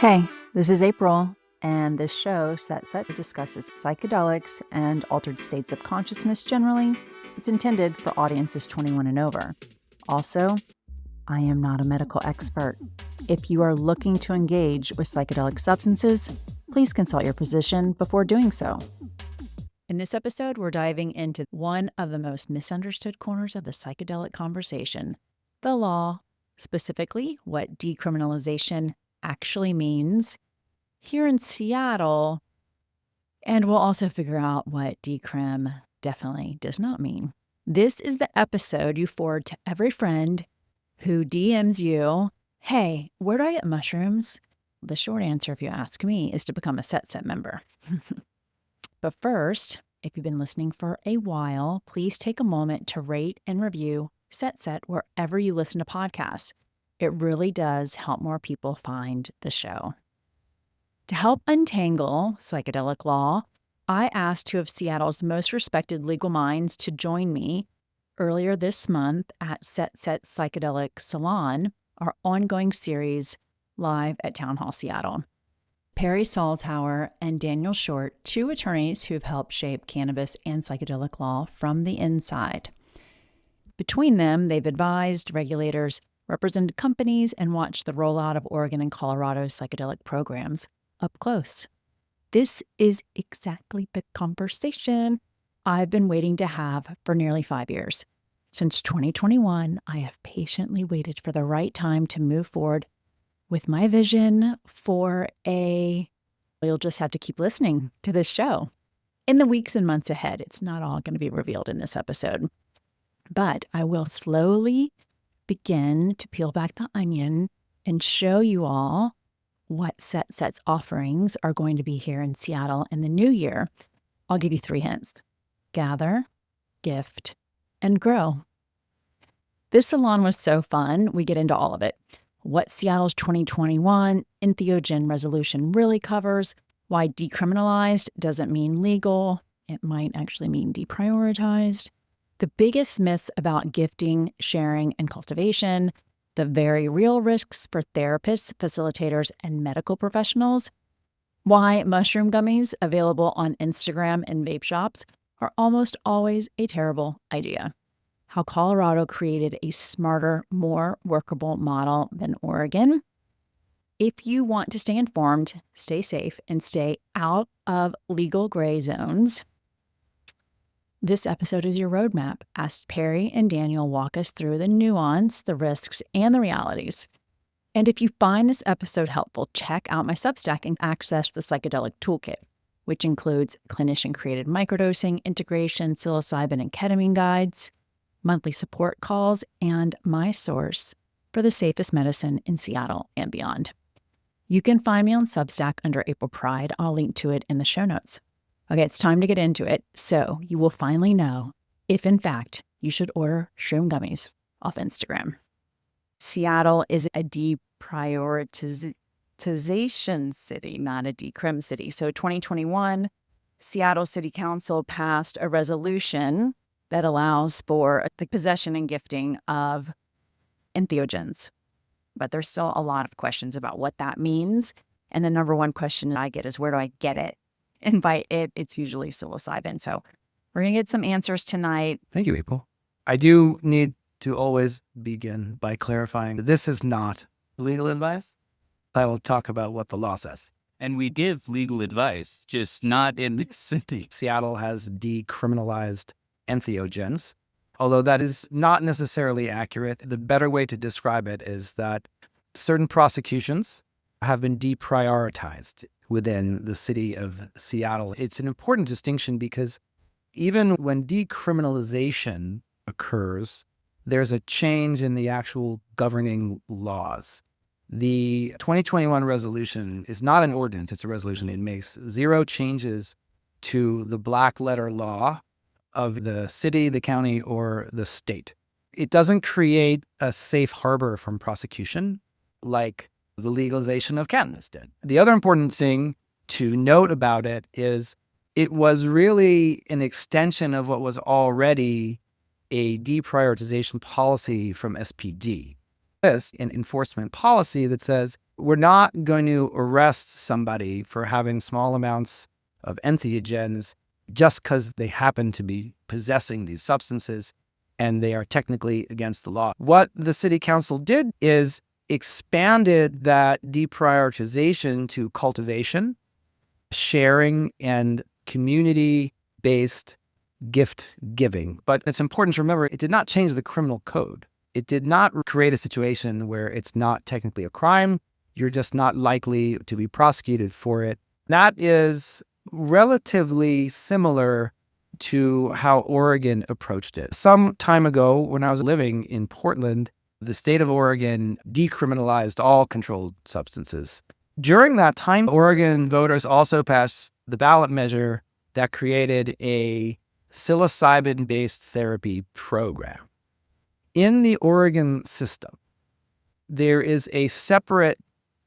Hey, this is April, and this show, SetSet, discusses psychedelics and altered states of consciousness generally. It's intended for audiences 21 and over. Also, I am not a medical expert. If you are looking to engage with psychedelic substances, please consult your physician before doing so. In this episode, we're diving into one of the most misunderstood corners of the psychedelic conversation, the law, specifically what decriminalization actually means here in Seattle, and we'll also figure out what decrim definitely does not mean. This is the episode you forward to every friend who DMs you, hey, where do I get mushrooms? The short answer, if you ask me, is to become a SetSet member. But first, if you've been listening for a while, please take a moment to rate and review SetSet wherever you listen to podcasts. It really does help more people find the show. To help untangle psychedelic law, I asked two of Seattle's most respected legal minds to join me earlier this month at SetSet Psychedelic Salon, our ongoing series live at Town Hall Seattle. Perry Salzhauer and Daniel Shortt, two attorneys who've helped shape cannabis and psychedelic law from the inside. Between them, they've advised regulators, represented companies, and watched the rollout of Oregon and Colorado's psychedelic programs up close. This is exactly the conversation I've been waiting to have for nearly 5 years. Since 2021, I have patiently waited for the right time to move forward with my vision for you'll just have to keep listening to this show. In the weeks and months ahead, it's not all going to be revealed in this episode, but I will slowly begin to peel back the onion and show you all what SetSet's offerings are going to be here in Seattle in the new year. I'll give you 3 hints: gather, gift, and grow. This salon was so fun. We get into all of it. What Seattle's 2021 Entheogen Resolution really covers, why decriminalized doesn't mean legal. It might actually mean deprioritized. The biggest myths about gifting, sharing, and cultivation, the very real risks for therapists, facilitators, and medical professionals, why mushroom gummies available on Instagram and vape shops are almost always a terrible idea, how Colorado created a smarter, more workable model than Oregon. If you want to stay informed, stay safe, and stay out of legal gray zones, this episode is your roadmap. As Perry and Daniel walk us through the nuance, the risks, and the realities. And if you find this episode helpful, check out my Substack and access the Psychedelic Toolkit, which includes clinician-created microdosing, integration, psilocybin, and ketamine guides, monthly support calls, and my source for the safest medicine in Seattle and beyond. You can find me on Substack under April Pride. I'll link to it in the show notes. Okay, it's time to get into it, so you will finally know if, in fact, you should order shroom gummies off Instagram. Seattle is a deprioritization city, not a decrim city. So 2021, Seattle City Council passed a resolution that allows for the possession and gifting of entheogens. But there's still a lot of questions about what that means. And the number one question I get is, where do I get it? And by it, it's usually psilocybin. So we're going to get some answers tonight. Thank you, April. I do need to always begin by clarifying that this is not legal advice. I will talk about what the law says. And we give legal advice, just not in this city. Seattle has decriminalized entheogens, although that is not necessarily accurate. The better way to describe it is that certain prosecutions have been deprioritized within the city of Seattle. It's an important distinction because even when decriminalization occurs, there's a change in the actual governing laws. The 2021 resolution is not an ordinance, it's a resolution. It makes 0 changes to the black letter law of the city, the county, or the state. It doesn't create a safe harbor from prosecution like the legalization of cannabis did. The other important thing to note about it is it was really an extension of what was already a deprioritization policy from SPD. This an enforcement policy that says we're not going to arrest somebody for having small amounts of entheogens just because they happen to be possessing these substances and they are technically against the law. What the city council did is expanded that deprioritization to cultivation, sharing, and community-based gift giving. But it's important to remember, it did not change the criminal code. It did not create a situation where it's not technically a crime. You're just not likely to be prosecuted for it. That is relatively similar to how Oregon approached it. Some time ago, when I was living in Portland, the state of Oregon decriminalized all controlled substances. During that time, Oregon voters also passed the ballot measure that created a psilocybin-based therapy program. In the Oregon system, there is a separate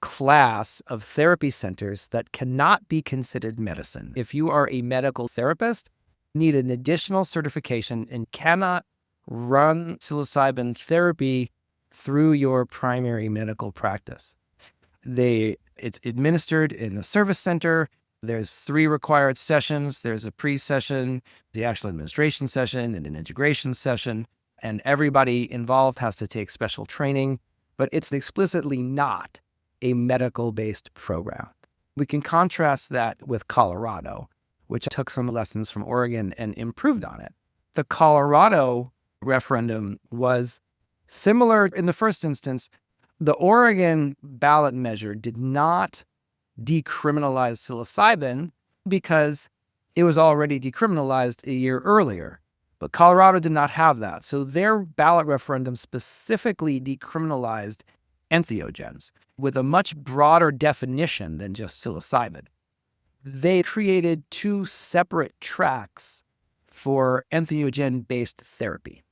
class of therapy centers that cannot be considered medicine. If you are a medical therapist, you need an additional certification and cannot run psilocybin therapy through your primary medical practice. It's administered in the service center. There's 3 required sessions. There's a pre-session, the actual administration session, and an integration session. And everybody involved has to take special training, but it's explicitly not a medical-based program. We can contrast that with Colorado, which took some lessons from Oregon and improved on it. The Colorado referendum was similar in the first instance. The Oregon ballot measure did not decriminalize psilocybin because it was already decriminalized a year earlier. But Colorado did not have that. So their ballot referendum specifically decriminalized entheogens with a much broader definition than just psilocybin. They created 2 separate tracks for entheogen-based therapy.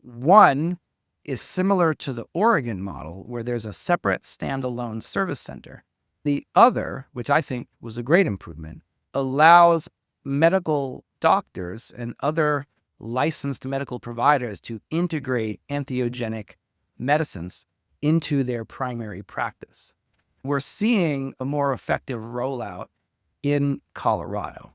One is similar to the Oregon model, where there's a separate standalone service center. The other, which I think was a great improvement, allows medical doctors and other licensed medical providers to integrate entheogenic medicines into their primary practice. We're seeing a more effective rollout in Colorado.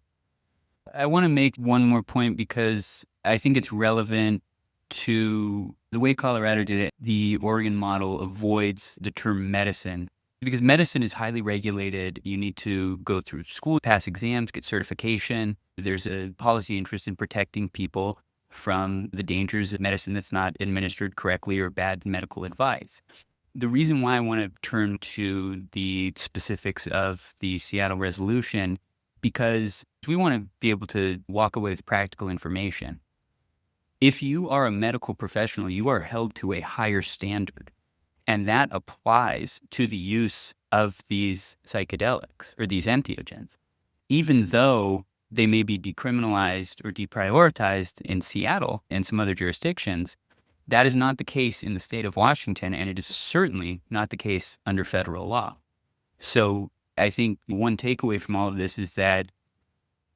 I want to make one more point because I think it's relevant to the way Colorado did it. The Oregon model avoids the term medicine because medicine is highly regulated. You need to go through school, pass exams, get certification. There's a policy interest in protecting people from the dangers of medicine that's not administered correctly or bad medical advice. The reason why I want to turn to the specifics of the Seattle resolution, because we want to be able to walk away with practical information. If you are a medical professional, you are held to a higher standard, and that applies to the use of these psychedelics or these entheogens, even though they may be decriminalized or deprioritized in Seattle and some other jurisdictions. That is not the case in the state of Washington, and it is certainly not the case under federal law. So I think one takeaway from all of this is that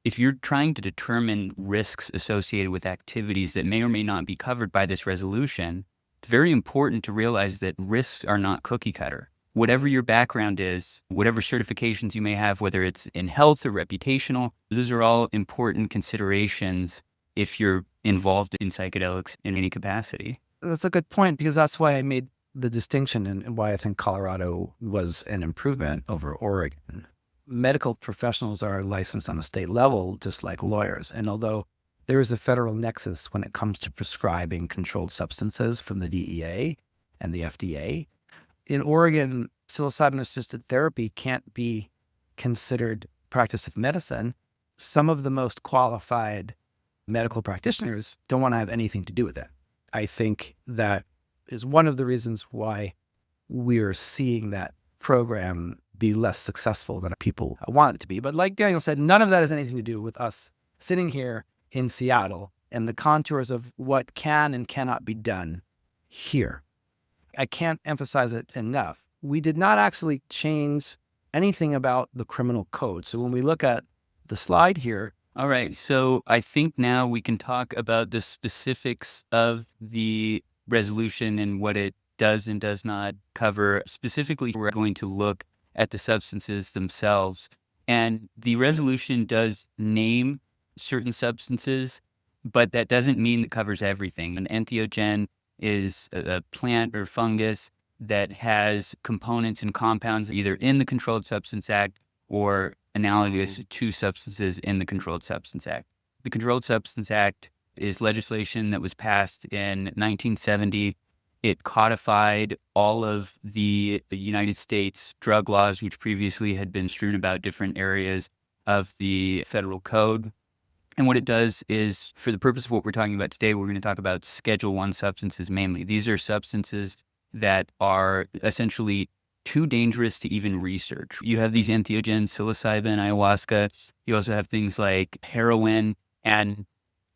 if you're trying to determine risks associated with activities that may or may not be covered by this resolution, it's very important to realize that risks are not cookie cutter. Whatever your background is, whatever certifications you may have, whether it's in health or reputational, those are all important considerations if you're involved in psychedelics in any capacity. That's a good point, because that's why I made the distinction and why I think Colorado was an improvement over Oregon. Medical professionals are licensed on a state level, just like lawyers. And although there is a federal nexus when it comes to prescribing controlled substances from the DEA and the FDA, in Oregon, psilocybin-assisted therapy can't be considered practice of medicine. Some of the most qualified medical practitioners don't want to have anything to do with it. I think that is one of the reasons why we're seeing that program be less successful than people want it to be. But like Daniel said, none of that has anything to do with us sitting here in Seattle and the contours of what can and cannot be done here. I can't emphasize it enough. We did not actually change anything about the criminal code. So when we look at the slide here. All right. So I think now we can talk about the specifics of the resolution and what it does and does not cover. Specifically, we're going to look at the substances themselves. And the resolution does name certain substances, but that doesn't mean it covers everything. An entheogen is a plant or fungus that has components and compounds either in the Controlled Substance Act or analogous to substances in the Controlled Substance Act. The Controlled Substance Act is legislation that was passed in 1970. It codified all of the United States drug laws, which previously had been strewn about different areas of the federal code. And what it does is, for the purpose of what we're talking about today, we're going to talk about Schedule I substances mainly. These are substances that are essentially too dangerous to even research. You have these entheogens, psilocybin, ayahuasca. You also have things like heroin and,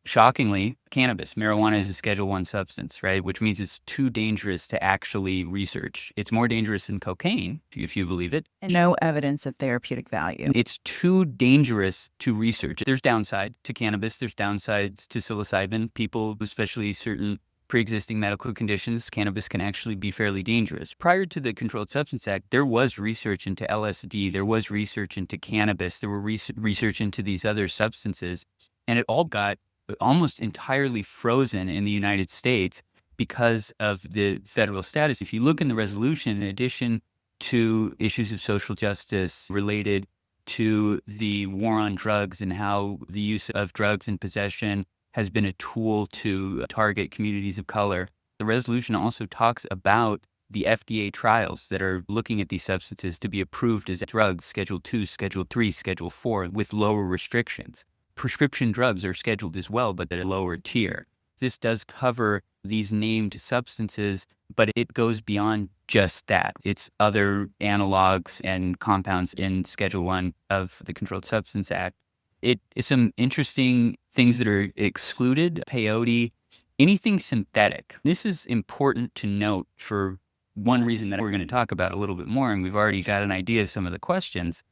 shockingly, cannabis. Marijuana is a Schedule I substance, right? Which means it's too dangerous to actually research. It's more dangerous than cocaine, if you believe it. And no evidence of therapeutic value. It's too dangerous to research. There's downside to cannabis. There's downsides to psilocybin. People, especially certain pre-existing medical conditions, cannabis can actually be fairly dangerous. Prior to the Controlled Substance Act, there was research into LSD. There was research into cannabis. There were research into these other substances. And it all got almost entirely frozen in the United States because of the federal status. If you look in the resolution, in addition to issues of social justice related to the war on drugs and how the use of drugs and possession has been a tool to target communities of color, the resolution also talks about the FDA trials that are looking at these substances to be approved as drugs, Schedule II, Schedule III, Schedule IV, with lower restrictions. Prescription drugs are scheduled as well, but at a lower tier. This does cover these named substances, but it goes beyond just that. It's other analogs and compounds in Schedule I of the Controlled Substance Act. It is some interesting things that are excluded, peyote, anything synthetic. This is important to note for one reason that we're going to talk about a little bit more, and we've already got an idea of some of the questions.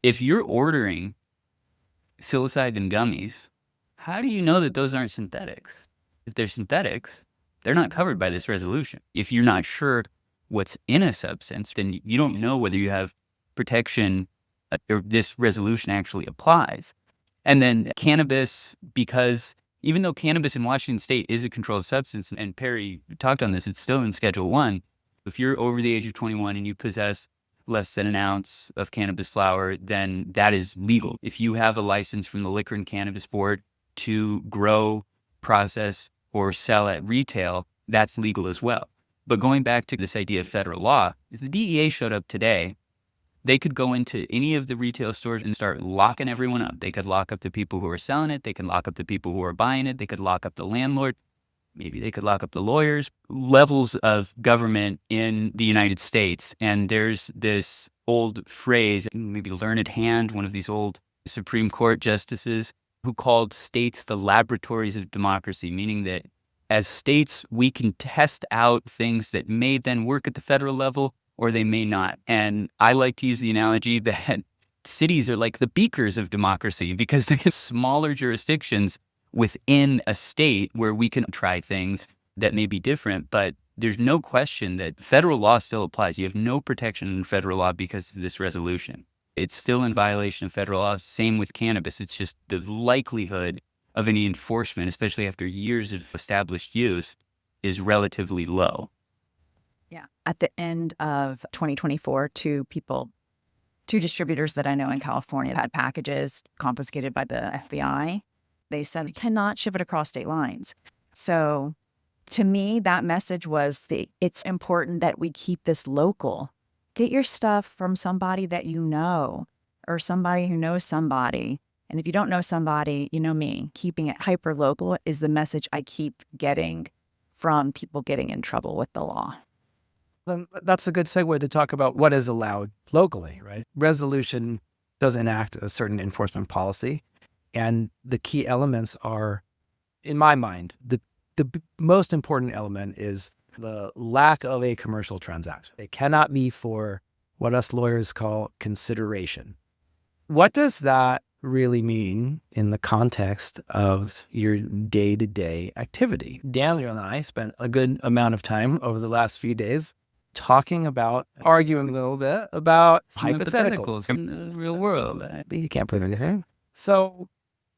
If you're ordering psilocybin gummies, how do you know that those aren't synthetics? If they're synthetics, they're not covered by this resolution. If you're not sure what's in a substance, then you don't know whether you have protection or this resolution actually applies. And then cannabis, because even though cannabis in Washington State is a controlled substance, and Perry talked on this, it's still in Schedule I. If you're over the age of 21 and you possess less than an ounce of cannabis flower, then that is legal. If you have a license from the Liquor and Cannabis Board to grow, process, or sell at retail, that's legal as well. But going back to this idea of federal law, if the DEA showed up today, they could go into any of the retail stores and start locking everyone up. They could lock up the people who are selling it. They could lock up the people who are buying it. They could lock up the landlord. Maybe they could lock up the lawyers. Levels of government in the United States. And there's this old phrase, maybe Learned Hand, one of these old Supreme Court justices, who called states the laboratories of democracy, meaning that as states, we can test out things that may then work at the federal level or they may not. And I like to use the analogy that cities are like the beakers of democracy because they have smaller jurisdictions within a state where we can try things that may be different. But there's no question that federal law still applies. You have no protection in federal law because of this resolution. It's still in violation of federal law. Same with cannabis. It's just the likelihood of any enforcement, especially after years of established use, is relatively low. Yeah. At the end of 2024, two distributors that I know in California had packages confiscated by the FBI. They said you cannot ship it across state lines. So to me, that message was it's important that we keep this local. Get your stuff from somebody that you know or somebody who knows somebody. And if you don't know somebody, you know me. Keeping it hyper local is the message I keep getting from people getting in trouble with the law. Then that's a good segue to talk about what is allowed locally, right? Resolution does enact a certain enforcement policy. And the key elements are, in my mind, the most important element is the lack of a commercial transaction. It cannot be for what us lawyers call consideration. What does that really mean in the context of your day-to-day activity? Daniel and I spent a good amount of time over the last few days talking about, arguing a little bit about Some hypotheticals from the real world. You can't put it in. So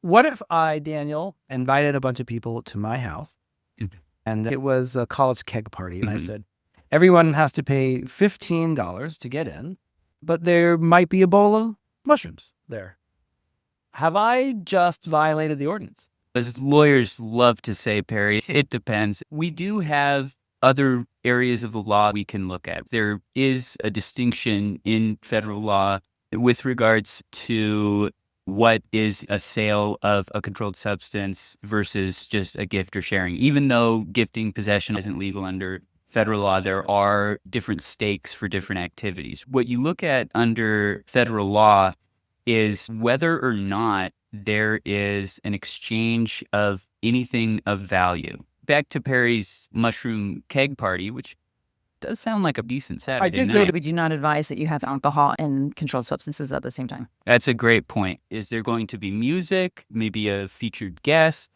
what if I, Daniel, invited a bunch of people to my house and it was a college keg party and I said, everyone has to pay $15 to get in, but there might be a bowl of mushrooms there. Have I just violated the ordinance? As lawyers love to say, Perry, it depends. We do have other areas of the law we can look at. There is a distinction in federal law with regards to what is a sale of a controlled substance versus just a gift or sharing. Even though gifting possession isn't legal under federal law, there are different stakes for different activities. What you look at under federal law is whether or not there is an exchange of anything of value. Back to Perry's mushroom keg party, which does sound like a decent Saturday night. We do not advise that you have alcohol and controlled substances at the same time. That's a great point. Is there going to be music, maybe a featured guest?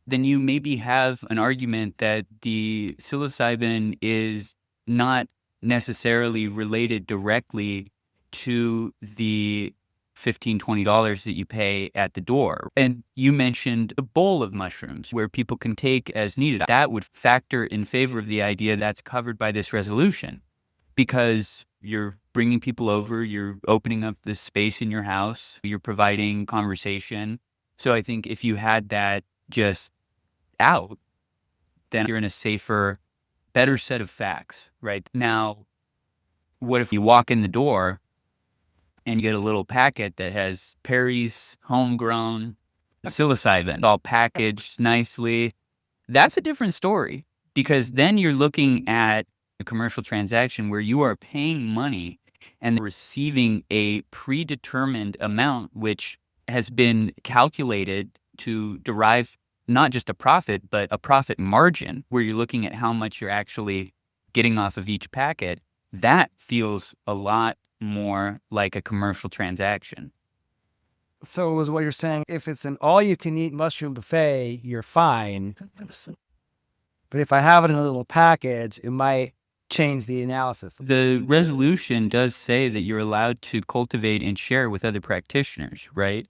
Then you maybe have an argument that the psilocybin is not necessarily related directly to the $15, $20 that you pay at the door. And you mentioned a bowl of mushrooms where people can take as needed. That would factor in favor of the idea that's covered by this resolution, because you're bringing people over, you're opening up this space in your house, you're providing conversation. So I think if you had that just out, then you're in a safer, better set of facts, right? Now, what if you walk in the door and you get a little packet that has Perry's homegrown psilocybin all packaged nicely? That's a different story, because then you're looking at a commercial transaction where you are paying money and receiving a predetermined amount, which has been calculated to derive not just a profit, but a profit margin, where you're looking at how much you're actually getting off of each packet. That feels a lot more like a commercial transaction. So is what you're saying, if it's an all-you-can-eat mushroom buffet, you're fine. But if I have it in a little package, it might change the analysis. The resolution does say that you're allowed to cultivate and share with other practitioners, right?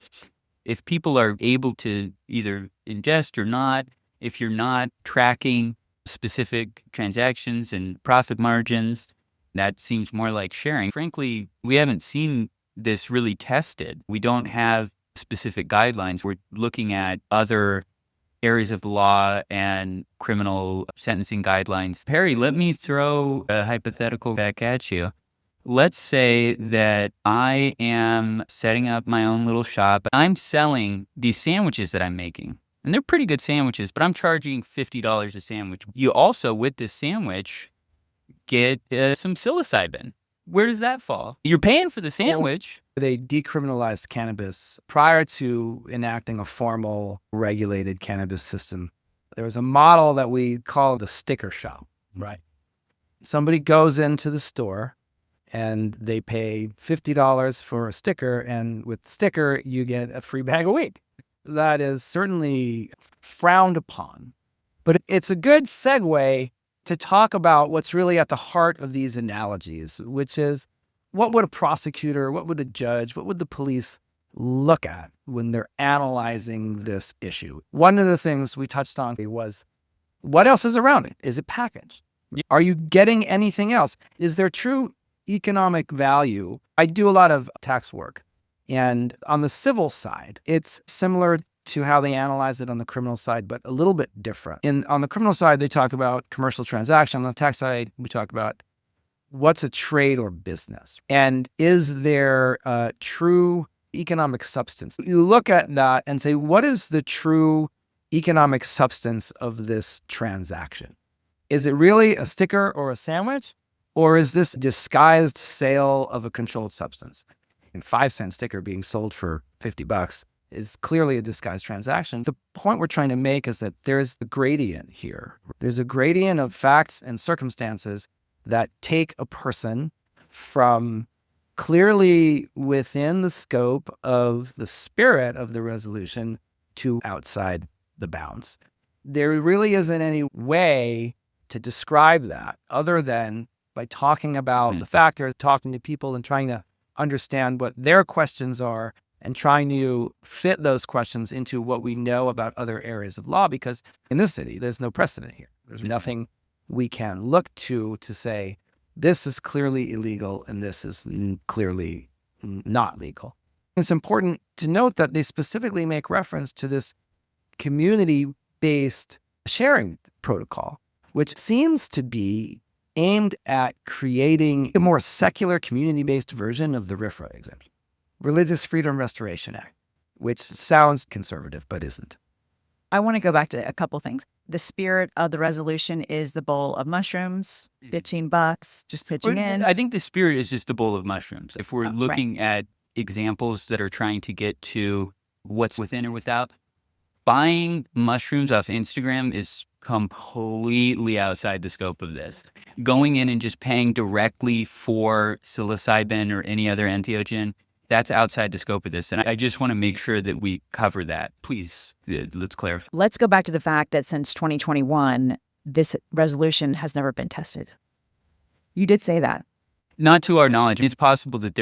If people are able to either ingest or not, if you're not tracking specific transactions and profit margins, that seems more like sharing. Frankly, we haven't seen this really tested. We don't have specific guidelines. We're looking at other areas of the law and criminal sentencing guidelines. Perry, let me throw a hypothetical back at you. Let's say that I am setting up my own little shop. I'm selling these sandwiches that I'm making, and they're pretty good sandwiches, but I'm charging $50 a sandwich. You also, with this sandwich, get some psilocybin. Where does that fall? You're paying for the sandwich. They decriminalized cannabis prior to enacting a formal regulated cannabis system. There was a model that we call the sticker shop, right? Somebody goes into the store and they pay $50 for a sticker, and with the sticker, you get a free bag of weed. That is certainly frowned upon, but it's a good segue to talk about what's really at the heart of these analogies, which is, what would a prosecutor, what would a judge, what would the police look at when they're analyzing this issue? One of the things we touched on was, what else is around it? Is it packaged? Are you getting anything else? Is there true economic value? I do a lot of tax work, and on the civil side, it's similar to how they analyze it on the criminal side, but a little bit different. On the criminal side, they talk about commercial transaction. On the tax side, we talk about what's a trade or business, and is there a true economic substance? You look at that and say, what is the true economic substance of this transaction? Is it really a sticker or a sandwich? Or is this disguised sale of a controlled substance? A 5-cent sticker being sold for $50 is clearly a disguised transaction. The point we're trying to make is that there's the gradient here. There's a gradient of facts and circumstances that take a person from clearly within the scope of the spirit of the resolution to outside the bounds. There really isn't any way to describe that other than by talking about the factors, talking to people and trying to understand what their questions are and trying to fit those questions into what we know about other areas of law, because in this city, there's no precedent here. There's nothing we can look to say, this is clearly illegal and this is clearly not legal. It's important to note that they specifically make reference to this community-based sharing protocol, which seems to be aimed at creating a more secular community-based version of the RFRA exemption, Religious Freedom Restoration Act, which sounds conservative but isn't. I want to go back to a couple things. The spirit of the resolution is the bowl of mushrooms, $15, just pitching in. I think the spirit is just the bowl of mushrooms. If we're looking at examples that are trying to get to what's within or without, buying mushrooms off Instagram is completely outside the scope of this. Going in and just paying directly for psilocybin or any other entheogen, that's outside the scope of this. And I just want to make sure that we cover that. Please, let's clarify. Let's go back to the fact that since 2021, this resolution has never been tested. You did say that. Not to our knowledge. It's possible that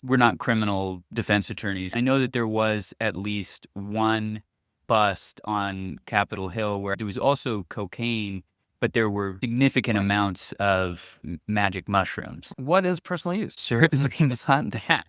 we're not criminal defense attorneys. I know that there was at least one bust on Capitol Hill where there was also cocaine, but there were significant amounts of magic mushrooms. What is personal use? Sure, it's looking at that.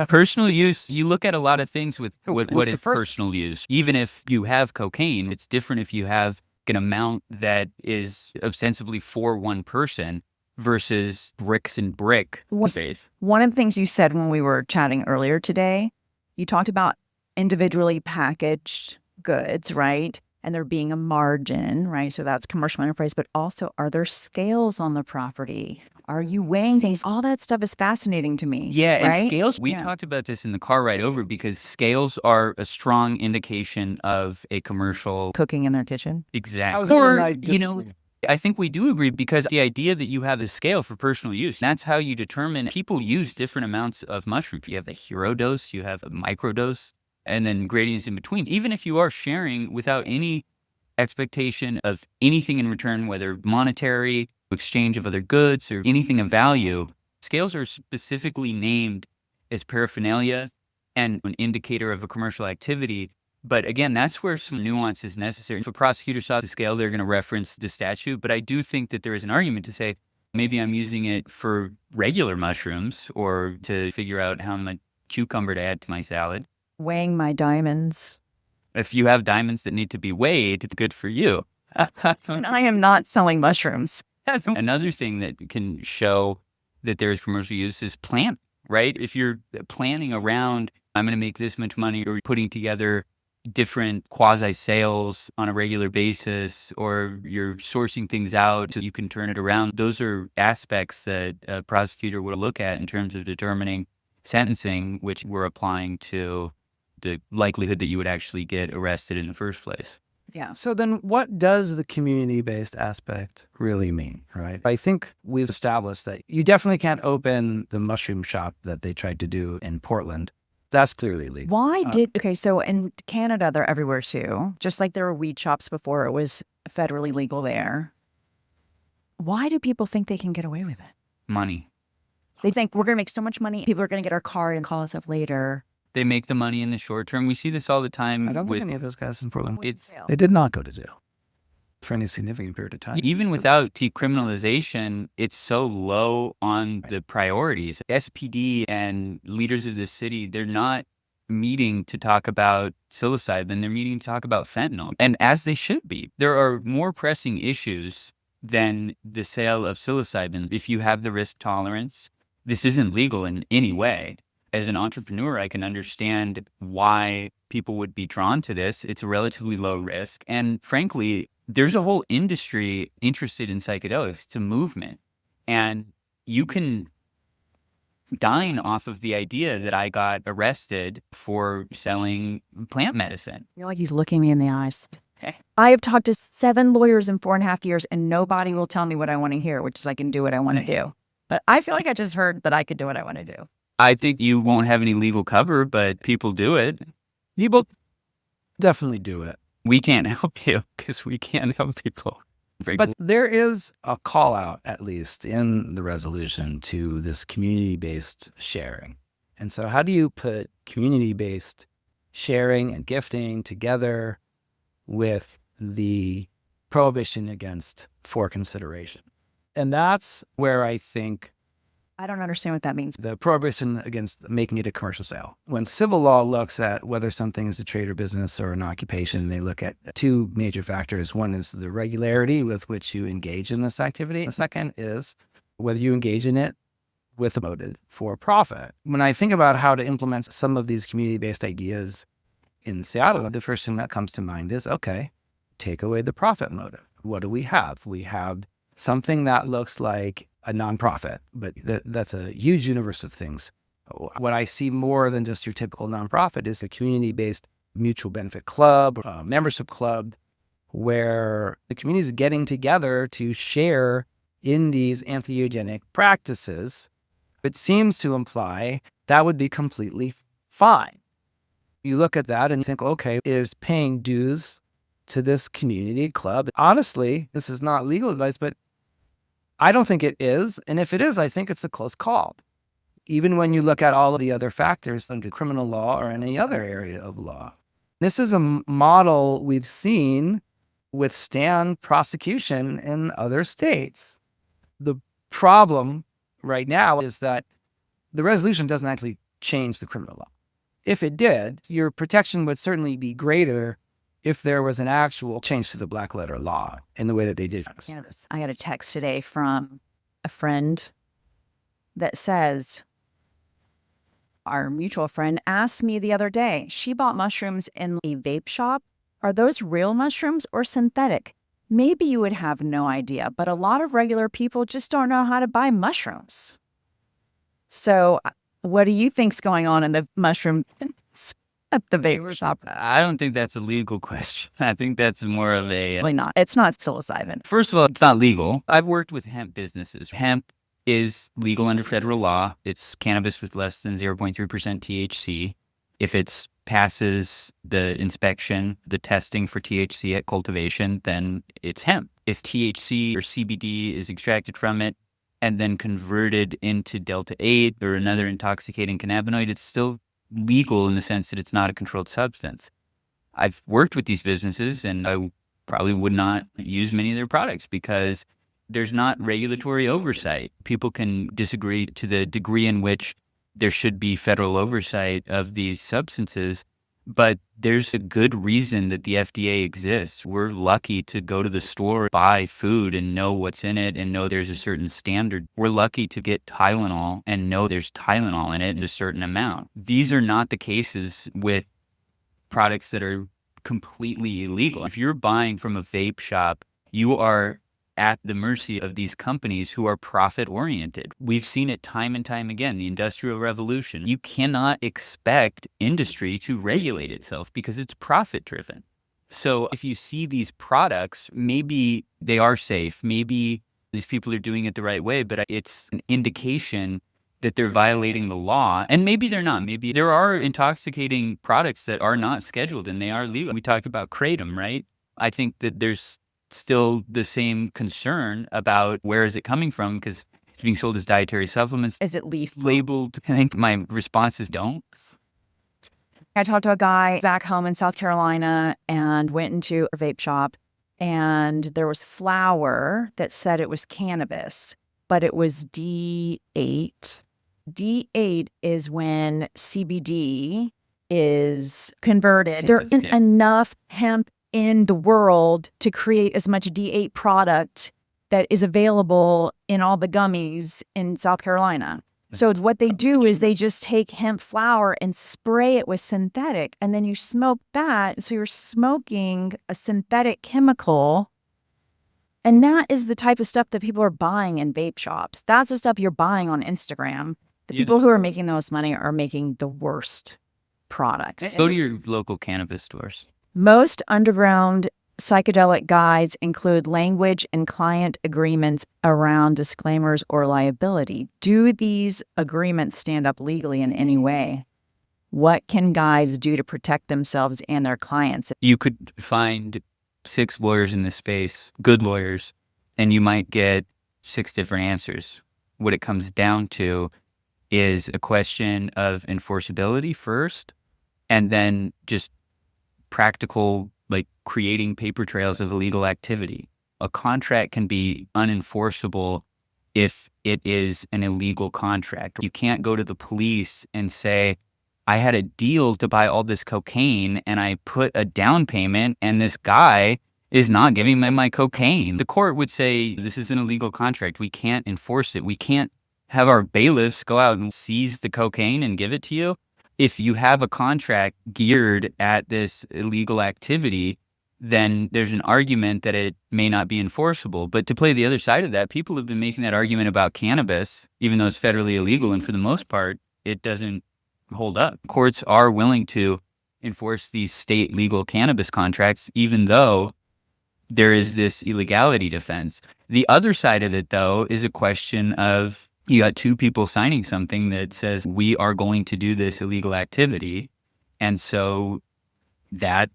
Personal use, you look at a lot of things with what is personal use. Even if you have cocaine, it's different if you have an amount that is ostensibly for one person versus bricks and brick faith. One of the things you said when we were chatting earlier today, you talked about individually packaged goods, right? And there being a margin, right? So that's commercial enterprise, but also are there scales on the property? Are you weighing things? All that stuff is fascinating to me. Yeah, right? and scales, we talked about this in the car ride over because scales are a strong indication of a commercial Cooking in their kitchen. Exactly. Or, I think we do agree because the idea that you have a scale for personal use, that's how you determine people use different amounts of mushrooms. You have the hero dose, you have a microdose, and then gradients in between. Even if you are sharing without any expectation of anything in return, whether monetary, exchange of other goods, or anything of value, scales are specifically named as paraphernalia and an indicator of a commercial activity. But again, that's where some nuance is necessary. If a prosecutor saw the scale, they're going to reference the statute. But I do think that there is an argument to say, maybe I'm using it for regular mushrooms or to figure out how much cucumber to add to my salad. Weighing my diamonds. If you have diamonds that need to be weighed, it's good for you. And I am not selling mushrooms. Another thing that can show that there is commercial use is plan, right? If you're planning around, I'm going to make this much money, or putting together different quasi-sales on a regular basis, or you're sourcing things out so you can turn it around. Those are aspects that a prosecutor would look at in terms of determining sentencing, which we're applying to the likelihood that you would actually get arrested in the first place. Yeah. So then what does the community-based aspect really mean, right? I think we've established that you definitely can't open the mushroom shop that they tried to do in Portland. That's clearly illegal. Okay, so in Canada, they're everywhere too. Just like there were weed shops before it was federally legal there. Why do people think they can get away with it? Money. They think we're going to make so much money. People are going to get our card and call us up later. They make the money in the short term. We see this all the time. I don't think any of those guys in Portland, It's they did not go to jail for any significant period of time. even without decriminalization, it's so low on the priorities. SPD and leaders of the city, they're not meeting to talk about psilocybin. They're meeting to talk about fentanyl, and as they should be. There are more pressing issues than the sale of psilocybin. If you have the risk tolerance, this isn't legal in any way. As an entrepreneur, I can understand why people would be drawn to this. It's a relatively low risk. And frankly, there's a whole industry interested in psychedelics. It's a movement. And you can dine off of the idea that I got arrested for selling plant medicine. You're like he's looking me in the eyes. I have talked to 7 lawyers in 4.5 years, and nobody will tell me what I want to hear, which is I can do what I want to do. But I feel like I just heard that I could do what I want to do. I think you won't have any legal cover, but people do it. People definitely do it. We can't help you because we can't help people. But there is a call out, at least in the resolution, to this community-based sharing. And so how do you put community-based sharing and gifting together with the prohibition against for consideration? And that's where I think I don't understand what that means. the prohibition against making it a commercial sale. When civil law looks at whether something is a trade or business or an occupation, they look at two major factors. One is the regularity with which you engage in this activity. The second is whether you engage in it with a motive for profit. When I think about how to implement some of these community-based ideas in Seattle, the first thing that comes to mind is, okay, take away the profit motive. What do we have? We have something that looks like a nonprofit, but that's a huge universe of things. What I see more than just your typical nonprofit is a community-based mutual benefit club, membership club, where the community is getting together to share in these entheogenic practices. It seems to imply that would be completely fine. You look at that and think, okay, is paying dues to this community club. Honestly, this is not legal advice, but I don't think it is. And if it is, I think it's a close call. Even when you look at all of the other factors under criminal law or any other area of law. This is a model we've seen withstand prosecution in other states. The problem right now is that the resolution doesn't actually change the criminal law. If it did, your protection would certainly be greater if there was an actual change to the black letter law in the way that they did. I got a text today from a friend that says, our mutual friend asked me the other day, she bought mushrooms in a vape shop. Are those real mushrooms or synthetic? Maybe you would have no idea, but a lot of regular people just don't know how to buy mushrooms. So what do you think's going on in the mushroom at the vape shop? I don't think that's a legal question. I think that's more of a... Really not. It's not psilocybin. First of all, it's not legal. I've worked with hemp businesses. Hemp is legal under federal law. It's cannabis with less than 0.3% THC. If it passes the inspection, the testing for THC at cultivation, then it's hemp. If THC or CBD is extracted from it and then converted into Delta-8 or another intoxicating cannabinoid, it's still legal in the sense that it's not a controlled substance. I've worked with these businesses and I probably would not use many of their products because there's not regulatory oversight. People can disagree to the degree in which there should be federal oversight of these substances, but there's a good reason that the FDA exists. We're lucky to go to the store, buy food and know what's in it and know there's a certain standard. We're lucky to get Tylenol and know there's Tylenol in it in a certain amount. These are not the cases with products that are completely illegal. If you're buying from a vape shop, you are at the mercy of these companies who are profit-oriented. We've seen it time and time again, the Industrial Revolution. You cannot expect industry to regulate itself because it's profit-driven. So if you see these products, maybe they are safe, maybe these people are doing it the right way, but it's an indication that they're violating the law. And maybe they're not. Maybe there are intoxicating products that are not scheduled and they are legal. We talked about Kratom, right? I think that there's still the same concern about where is it coming from because it's being sold as dietary supplements. Is it lethal? Labeled. I think my response is don't. I talked to a guy back home in South Carolina and went into a vape shop and there was flour that said it was cannabis, but it was D8. D8 is when CBD is converted. There isn't enough hemp in the world to create as much D8 product that is available in all the gummies in South Carolina. So what they do is they just take hemp flower and spray it with synthetic, and then you smoke that. So you're smoking a synthetic chemical. And that is the type of stuff that people are buying in vape shops. That's the stuff you're buying on Instagram. The people who are making the most money are making the worst products. Go to your local cannabis stores. Most underground psychedelic guides include language and client agreements around disclaimers or liability. Do these agreements stand up legally in any way? What can guides do to protect themselves and their clients? You could find 6 lawyers in this space, good lawyers, and you might get 6 different answers. What it comes down to is a question of enforceability first, and then just practical, like creating paper trails of illegal activity. A contract can be unenforceable if it is an illegal contract. You can't go to the police and say, I had a deal to buy all this cocaine and I put a down payment and this guy is not giving me my cocaine. The court would say, this is an illegal contract. We can't enforce it. We can't have our bailiffs go out and seize the cocaine and give it to you. If you have a contract geared at this illegal activity, then there's an argument that it may not be enforceable. But to play the other side of that, people have been making that argument about cannabis, even though it's federally illegal. And for the most part, it doesn't hold up. Courts are willing to enforce these state legal cannabis contracts, even though there is this illegality defense. The other side of it, though, is a question of you got 2 people signing something that says we are going to do this illegal activity. And so that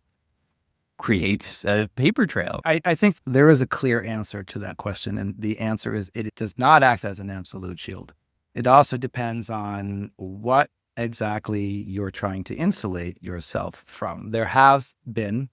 creates a paper trail. I think there is a clear answer to that question. And the answer is it does not act as an absolute shield. It also depends on what exactly you're trying to insulate yourself from. There have been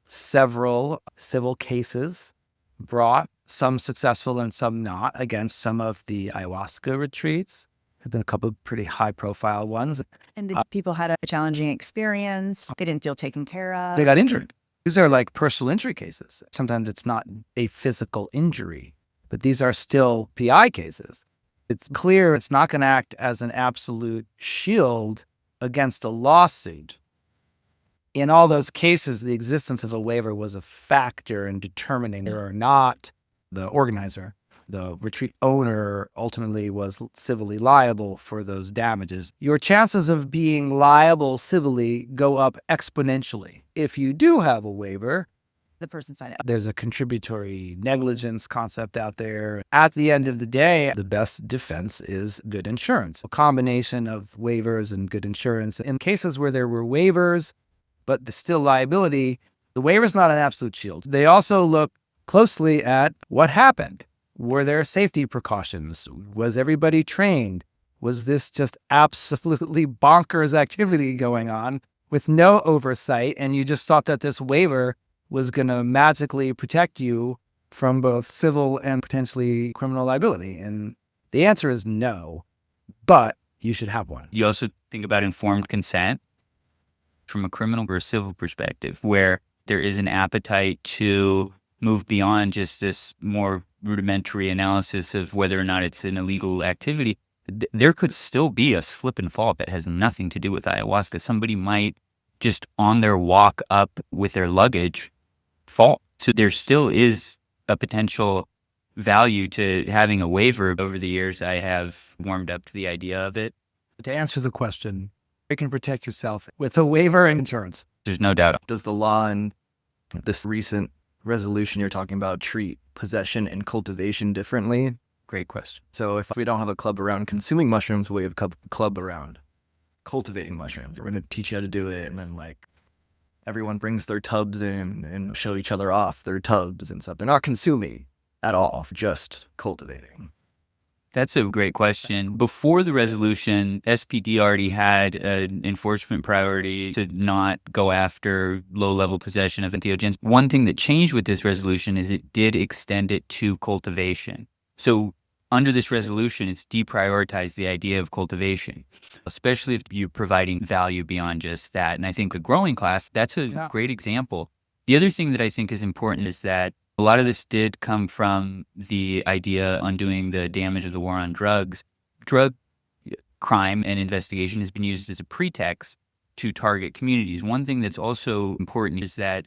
several civil cases brought, some successful and some not, against some of the ayahuasca retreats. There have been a couple of pretty high-profile ones. And the people had a challenging experience. They didn't feel taken care of. They got injured. These are like personal injury cases. Sometimes it's not a physical injury, but these are still PI cases. It's clear it's not going to act as an absolute shield against a lawsuit. In all those cases, the existence of a waiver was a factor in determining whether or not the organizer, the retreat owner, ultimately was civilly liable for those damages. Your chances of being liable civilly go up exponentially. If you do have a waiver, The person signed up. there's a contributory negligence concept out there. At the end of the day, the best defense is good insurance. A combination of waivers and good insurance. In cases where there were waivers, but there's still liability, the waiver is not an absolute shield. They also look closely at what happened. Were there safety precautions? Was everybody trained? Was this just absolutely bonkers activity going on with no oversight, and you just thought that this waiver was going to magically protect you from both civil and potentially criminal liability? And the answer is no, but you should have one. You also think about informed consent from a criminal or civil perspective, where there is an appetite to move beyond just this more rudimentary analysis of whether or not it's an illegal activity. There could still be a slip and fall that has nothing to do with ayahuasca. Somebody might just on their walk up with their luggage fall. So there still is a potential value to having a waiver. Over the years, I have warmed up to the idea of it. To answer the question, you can protect yourself with a waiver and insurance. There's no doubt. Does the law and this recent resolution you're talking about treat possession and cultivation differently? Great question. So if we don't have a club around consuming mushrooms, we have a club around cultivating mushrooms. We're going to teach you how to do it. And then like everyone brings their tubs in and show each other off their tubs and stuff. They're not consuming at all, just cultivating. That's a great question. Before the resolution, SPD already had an enforcement priority to not go after low-level possession of entheogens. One thing that changed with this resolution is it did extend it to cultivation. So under this resolution, it's deprioritized the idea of cultivation, especially if you're providing value beyond just that. And I think a growing class, that's a great example. The other thing that I think is important is that a lot of this did come from the idea undoing the damage of the war on drugs. Drug crime and investigation has been used as a pretext to target communities. One thing that's also important is that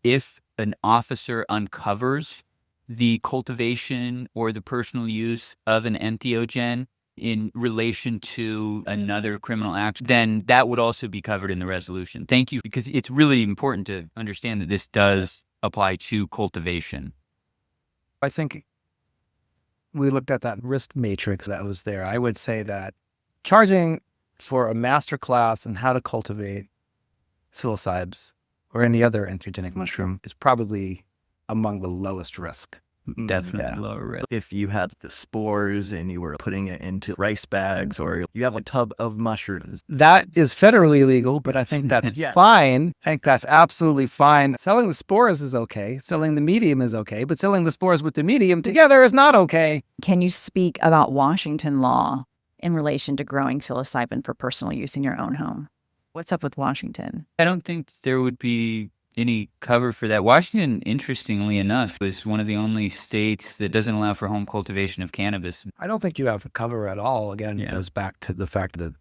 if an officer uncovers the cultivation or the personal use of an entheogen in relation to another criminal act, then that would also be covered in the resolution. Thank you, because it's really important to understand that this does apply to cultivation? I think we looked at that risk matrix that was there. I would say that charging for a master class on how to cultivate psilocybes or any other entheogenic mushroom is probably among the lowest risk. Definitely lower risk. If you had the spores and you were putting it into rice bags, or you have a tub of mushrooms. That is federally illegal, but I think that's Yeah. fine. I think that's absolutely fine. Selling the spores is okay. Selling the medium is okay, but selling the spores with the medium together is not okay. Can you speak about Washington law in relation to growing psilocybin for personal use in your own home? What's up with Washington? I don't think there would be any cover for that. Washington, interestingly enough, is one of the only states that doesn't allow for home cultivation of cannabis. I don't think you have a cover at all. Again, it goes back to the fact that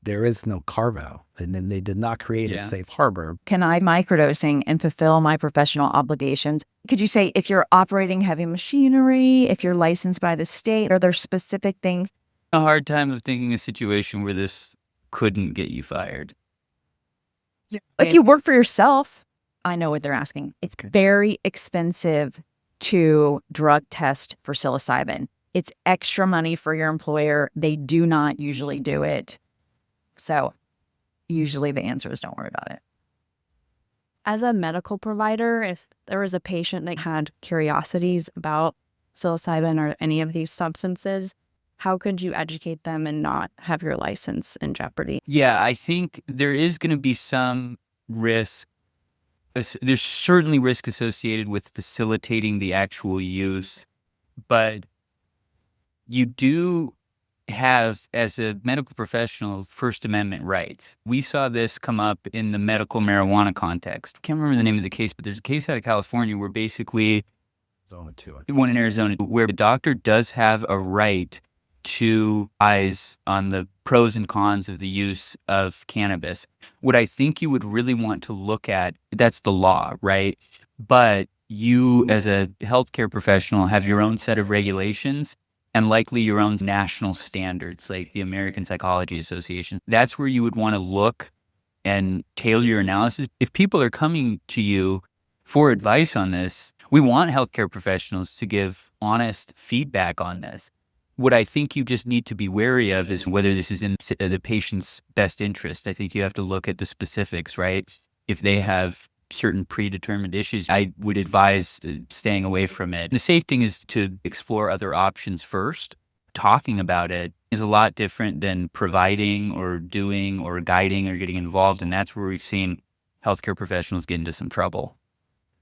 there is no carve-out, and then they did not create a safe harbor. Can I microdosing and fulfill my professional obligations? Could you say if you're operating heavy machinery, if you're licensed by the state, are there specific things? A hard time of thinking a situation where this couldn't get you fired. If you work for yourself, I know what they're asking. It's very expensive to drug test for psilocybin. It's extra money for your employer. They do not usually do it. So usually the answer is don't worry about it. As a medical provider, if there was a patient that had curiosities about psilocybin or any of these substances, how could you educate them and not have your license in jeopardy? Yeah, I think there is going to be some risk. There's certainly risk associated with facilitating the actual use, but you do have, as a medical professional, First Amendment rights. We saw this come up in the medical marijuana context. I can't remember the name of the case, but there's a case out of California where basically, one in Arizona, where the doctor does have a right to eyes on the pros and cons of the use of cannabis. What I think you would really want to look at, that's the law, right? But you, as a healthcare professional, have your own set of regulations and likely your own national standards, like the American Psychology Association. That's where you would want to look and tailor your analysis. If people are coming to you for advice on this, we want healthcare professionals to give honest feedback on this. What I think you just need to be wary of is whether this is in the patient's best interest. I think you have to look at the specifics, right? If they have certain predetermined issues, I would advise staying away from it. The safe thing is to explore other options first. Talking about it is a lot different than providing or doing or guiding or getting involved. And that's where we've seen healthcare professionals get into some trouble.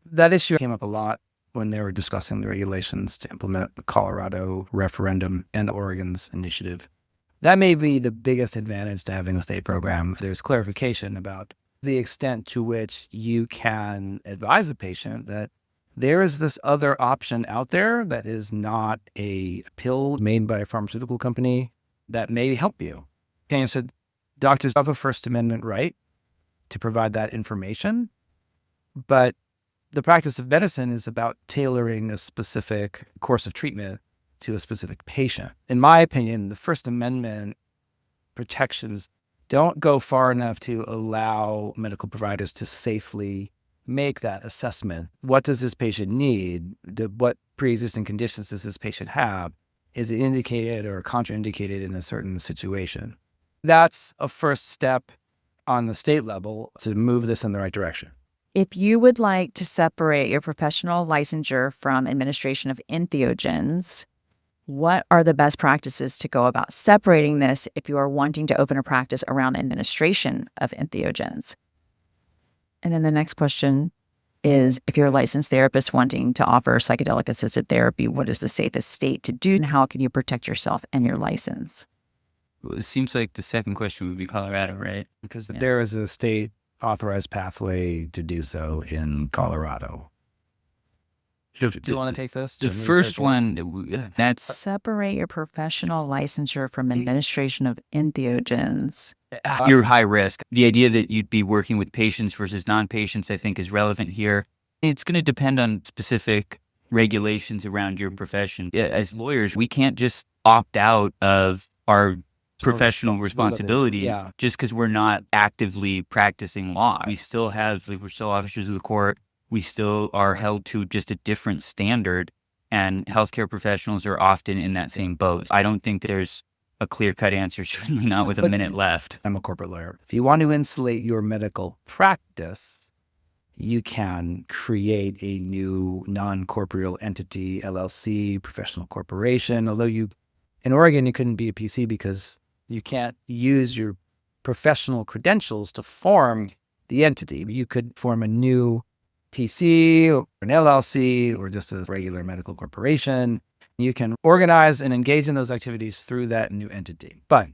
That issue came up a lot when they were discussing the regulations to implement the Colorado referendum and Oregon's initiative. That may be the biggest advantage to having a state program. There's clarification about the extent to which you can advise a patient that there is this other option out there that is not a pill made by a pharmaceutical company that may help you. Okay, so doctors have a First Amendment right to provide that information, but the practice of medicine is about tailoring a specific course of treatment to a specific patient. In my opinion, the First Amendment protections don't go far enough to allow medical providers to safely make that assessment. What does this patient need? What pre-existing conditions does this patient have? Is it indicated or contraindicated in a certain situation? That's a first step on the state level to move this in the right direction. If you would like to separate your professional licensure from administration of entheogens, what are the best practices to go about separating this if you are wanting to open a practice around administration of entheogens? And then the next question is, if you're a licensed therapist wanting to offer psychedelic assisted therapy, what is the safest state to do and how can you protect yourself and your license? Well, it seems like the second question would be Colorado, right? Because there is a state authorized pathway to do so in Colorado. Do you want to take this? The first one, that's... Separate your professional licensure from administration of entheogens. You're high risk. The idea that you'd be working with patients versus non-patients, I think, is relevant here. It's going to depend on specific regulations around your profession. As lawyers, we can't just opt out of our professional responsibilities just because we're not actively practicing law. We still have, we're still officers of the court. we still are held to just a different standard, and healthcare professionals are often in that same boat. I don't think there's a clear-cut answer, certainly not with a minute left. I'm a corporate lawyer. If you want to insulate your medical practice, you can create a new non-corporeal entity, LLC, professional corporation. Although in Oregon, you couldn't be a PC because you can't use your professional credentials to form the entity. You could form a new PC or an LLC or just a regular medical corporation. You can organize and engage in those activities through that new entity. But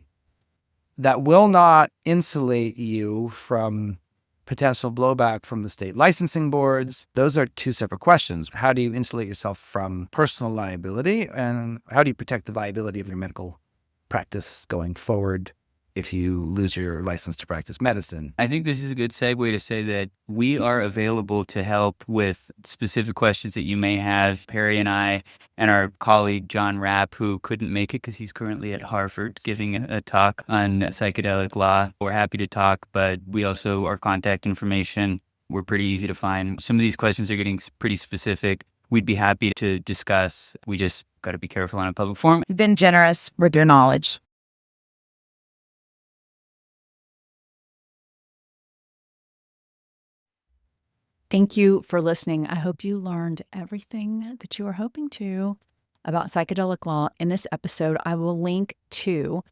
that will not insulate you from potential blowback from the state licensing boards. Those are two separate questions. How do you insulate yourself from personal liability, and how do you protect the viability of your medical practice going forward if you lose your license to practice medicine? I think this is a good segue to say that we are available to help with specific questions that you may have. Perry and I and our colleague John Rapp, who couldn't make it because he's currently at Harvard giving a talk on psychedelic law. We're happy to talk, but we also, our contact information, we're pretty easy to find. Some of these questions are getting pretty specific. We'd be happy to discuss. We just got to be careful on a public forum. You've been generous with your knowledge. Thank you for listening. I hope you learned everything that you were hoping to about psychedelic law. In this episode, I will link to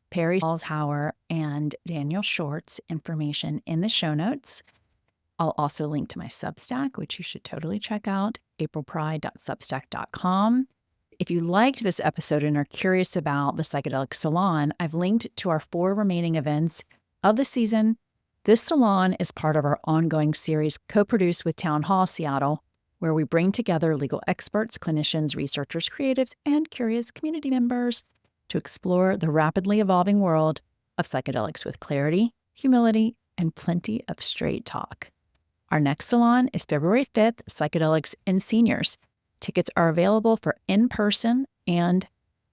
Perry Salzhauer and Daniel Shortt's information in the show notes. I'll also link to my Substack, which you should totally check out, aprilpride.substack.com. If you liked this episode and are curious about the Psychedelic Salon, I've linked to our 4 remaining events of the season. This salon is part of our ongoing series co-produced with Town Hall Seattle, where we bring together legal experts, clinicians, researchers, creatives, and curious community members to explore the rapidly evolving world of psychedelics with clarity, humility, and plenty of straight talk. Our next salon is February 5th, Psychedelics and Seniors. Tickets are available for in-person and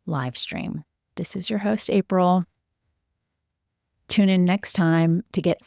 live stream. This is your host, April. Tune in next time to get